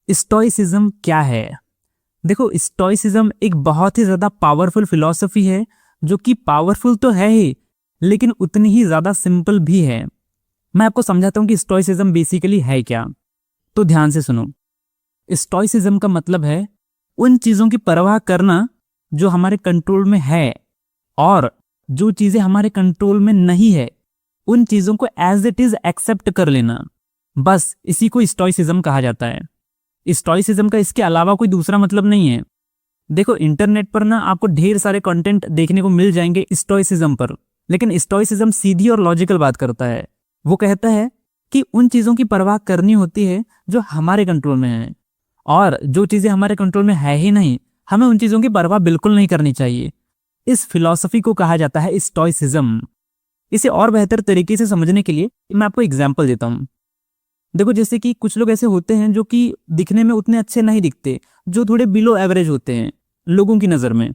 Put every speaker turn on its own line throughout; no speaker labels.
Stoicism क्या है? देखो, स्टोइसिज्म एक बहुत ही ज्यादा पावरफुल फिलॉसफी है, जो कि पावरफुल तो है ही, लेकिन उतनी ही ज्यादा सिंपल भी है। मैं आपको समझाता हूं कि स्टोइसिज्म बेसिकली है क्या। तो ध्यान से सुनो। स्टोइसिज्म का मतलब है उन चीजों की परवाह करना जो हमारे कंट्रोल में है, और जो चीजें हमारे कंट्रोल में नहीं है उन चीजों को एज इट इज एक्सेप्ट कर लेना। बस इसी को स्टोइसिज्म कहा जाता है। स्टोइसिज्म का इसके अलावा कोई दूसरा मतलब नहीं है। देखो, इंटरनेट पर ना आपको ढेर सारे कंटेंट देखने को मिल जाएंगे स्टोइसिज्म पर, लेकिन स्टोइसिज्म सीधी और लॉजिकल बात करता है। वो कहता है कि उन चीजों की परवाह करनी होती है जो हमारे कंट्रोल में है, और जो चीजें हमारे कंट्रोल में है ही नहीं, हमें उन चीजों की परवाह बिल्कुल नहीं करनी चाहिए। इस फिलॉसफी को कहा जाता है स्टोइसिज्म। इसे और बेहतर तरीके से समझने के लिए मैं आपको एग्जाम्पल देता हूँ। देखो, जैसे कि कुछ लोग ऐसे होते हैं जो कि दिखने में उतने अच्छे नहीं दिखते, जो थोड़े बिलो एवरेज होते हैं लोगों की नज़र में।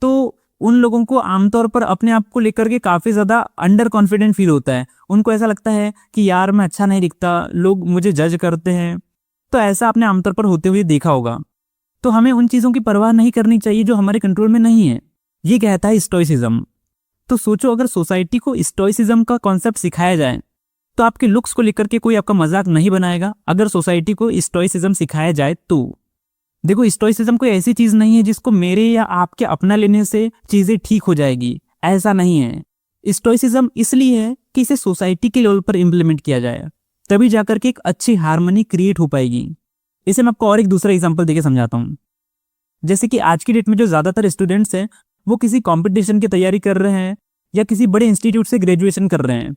तो उन लोगों को आमतौर पर अपने आप को लेकर के काफ़ी ज़्यादा अंडर कॉन्फिडेंट फील होता है। उनको ऐसा लगता है कि यार मैं अच्छा नहीं दिखता, लोग मुझे जज करते हैं। तो ऐसा आपने आमतौर पर होते हुए देखा होगा। तो हमें उन चीज़ों की परवाह नहीं करनी चाहिए जो हमारे कंट्रोल में नहीं है। ये कहता है स्टोइसिज्म। तो सोचो, अगर सोसाइटी को स्टोइसिज्म का कॉन्सेप्ट सिखाया जाए तो आपके लुक्स को लेकर के कोई आपका मजाक नहीं बनाएगा। अगर सोसाइटी को स्टोइसिज्म सिखाया जाए तो देखो, स्टोइसिज्म कोई ऐसी चीज नहीं है जिसको मेरे या आपके अपना लेने से चीजें ठीक हो जाएगी, ऐसा नहीं है। स्टोइसिज्म इसलिए है कि इसे सोसाइटी के लेवल पर इंप्लीमेंट किया जाए, तभी जाकर के एक अच्छी हार्मनी क्रिएट हो पाएगी। इसे मैं आपको और एक दूसरा एग्जाम्पल देके समझाता हूँ। जैसे कि आज की डेट में जो ज्यादातर स्टूडेंट्स हैं वो किसी कॉम्पिटिशन की तैयारी कर रहे हैं या किसी बड़े इंस्टीट्यूट से ग्रेजुएशन कर रहे हैं।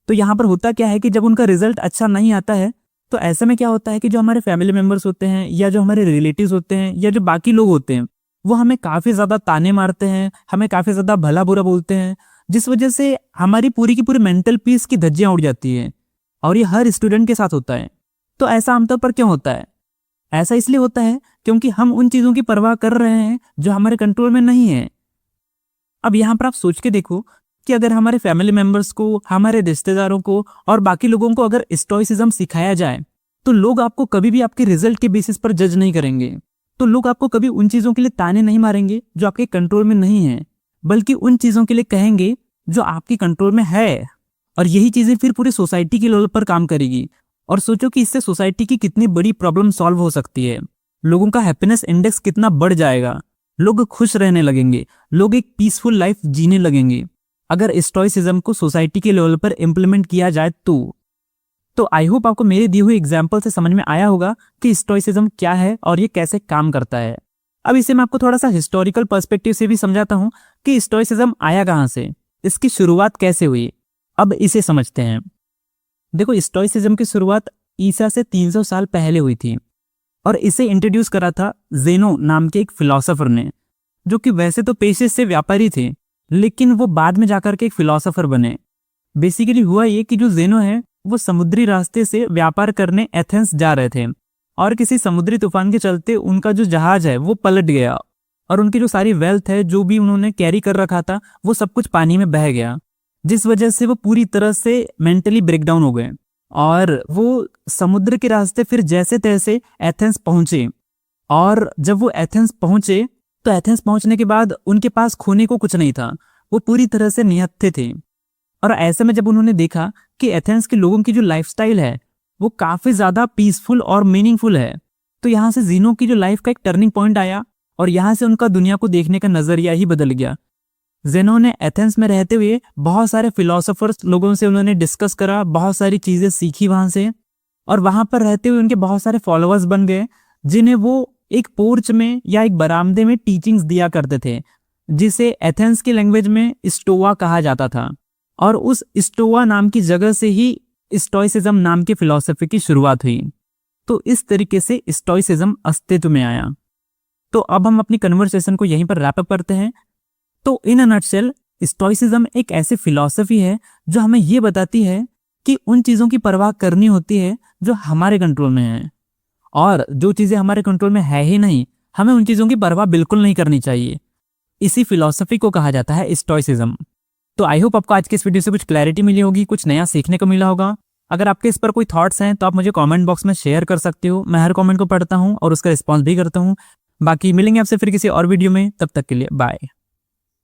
तो यहाँ पर होता क्या है कि जब उनका रिजल्ट अच्छा नहीं आता है तो ऐसे में क्या होता है कि जो हमारे फैमिली मेंबर्स होते हैं या जो हमारे रिलेटिव्स होते हैं या जो बाकी लोग होते हैं वो हमें काफ़ी ज़्यादा ताने मारते हैं, हमें काफ़ी ज़्यादा भला बुरा बोलते हैं, जिस वजह से हमारी पूरी की पूरी मेंटल पीस की धज्जियाँ उड़ जाती हैं। और ये हर स्टूडेंट के साथ होता है। तो ऐसा आमतौर पर क्यों होता है? ऐसा इसलिए होता है क्योंकि हम उन चीज़ों की परवाह कर रहे हैं जो हमारे कंट्रोल में नहीं है। अब यहाँ पर आप सोच के देखो कि अगर हमारे फैमिली मेंबर्स को, हमारे रिश्तेदारों को और बाकी लोगों को अगर स्टोइसिज्म सिखाया जाए तो लोग आपको कभी भी आपके रिजल्ट के बेसिस पर जज नहीं करेंगे। तो लोग आपको कभी उन चीज़ों के लिए ताने नहीं मारेंगे जो आपके कंट्रोल में नहीं है, बल्कि उन चीज़ों के लिए कहेंगे जो आपके कंट्रोल में है। और यही चीज़ें फिर पूरी सोसाइटी के लेवल पर काम करेगी। और सोचो कि इससे सोसाइटी की कितनी बड़ी प्रॉब्लम सॉल्व हो सकती है। लोगों का हैप्पीनेस इंडेक्स कितना बढ़ जाएगा, लोग खुश रहने लगेंगे, लोग एक पीसफुल लाइफ जीने लगेंगे अगर स्टोइसिज्म को सोसाइटी के लेवल पर इंप्लीमेंट किया जाए तो आई होप आपको मेरे दिए हुए एग्जाम्पल से समझ में आया होगा कि स्टोइसिज्म क्या है और ये कैसे काम करता है। अब इसे मैं आपको थोड़ा सा हिस्टोरिकल पर्सपेक्टिव से भी समझाता हूँ कि स्टोइसिज्म आया कहाँ से, इसकी शुरुआत कैसे हुई। अब इसे समझते हैं। देखो, स्टोइसिज्म की शुरुआत ईसा से 300 साल पहले हुई थी, और इसे इंट्रोड्यूस करा था जेनो नाम के एक फिलोसोफर ने, जो कि वैसे तो पेशे से व्यापारी थे, लेकिन वो बाद में जाकर के एक फिलोसोफर बने। बेसिकली हुआ ये कि जो जेनो है वो समुद्री रास्ते से व्यापार करने एथेंस जा रहे थे, और किसी समुद्री तूफान के चलते उनका जो जहाज है वो पलट गया, और उनकी जो सारी वेल्थ है, जो भी उन्होंने कैरी कर रखा था, वो सब कुछ पानी में बह गया, जिस वजह से वो पूरी तरह से मेंटली ब्रेकडाउन हो गए। और वो समुद्र के रास्ते फिर जैसे तैसे एथेंस पहुंचे। और जब वो एथेंस पहुंचे तो एथेंस पहुंचने के बाद उनके पास खोने को कुछ नहीं था, वो पूरी तरह से निहत्थे थे। और ऐसे में जब उन्होंने देखा कि एथेंस के लोगों की जो लाइफस्टाइल है वो काफी ज्यादा पीसफुल और मीनिंगफुल है, तो यहाँ से जीनो की जो लाइफ का एक टर्निंग पॉइंट आया, और यहाँ से उनका दुनिया को देखने का नजरिया ही बदल गया। जेनो ने एथेंस में रहते हुए बहुत सारे फिलोसोफर्स लोगों से उन्होंने डिस्कस करा, बहुत सारी चीजें सीखी वहां से, और वहां पर रहते हुए उनके बहुत सारे फॉलोअर्स बन गए, जिन्हें वो एक पोर्च में या एक बरामदे में टीचिंग्स दिया करते थे, जिसे एथेंस की लैंग्वेज में स्टोआ कहा जाता था। और उस स्टोआ नाम की जगह से ही स्टोइसिज्म नाम की फिलॉसफी की शुरुआत हुई। तो इस तरीके से स्टोइसिज्म अस्तित्व में आया। तो अब हम अपनी कन्वर्सेशन को यहीं पर रैप अप करते हैं। तो इन अ नटशेल, स्टोइसिज्म एक ऐसी फिलॉसफी है जो हमें ये बताती है कि उन चीज़ों की परवाह करनी होती है जो हमारे कंट्रोल में है, और जो चीज़ें हमारे कंट्रोल में है ही नहीं, हमें उन चीज़ों की परवाह बिल्कुल नहीं करनी चाहिए। इसी फिलॉसफी को कहा जाता है स्टोइसिज्म। तो आई होप आपको आज के इस वीडियो से कुछ क्लैरिटी मिली होगी, कुछ नया सीखने को मिला होगा। अगर आपके इस पर कोई थॉट्स हैं तो आप मुझे कमेंट बॉक्स में शेयर कर सकते हो। मैं हर कमेंट को पढ़ता हूँ और उसका रिस्पॉन्स भी करता हूँ। बाकी मिलेंगे आपसे फिर किसी और वीडियो में, तब तक के लिए बाय।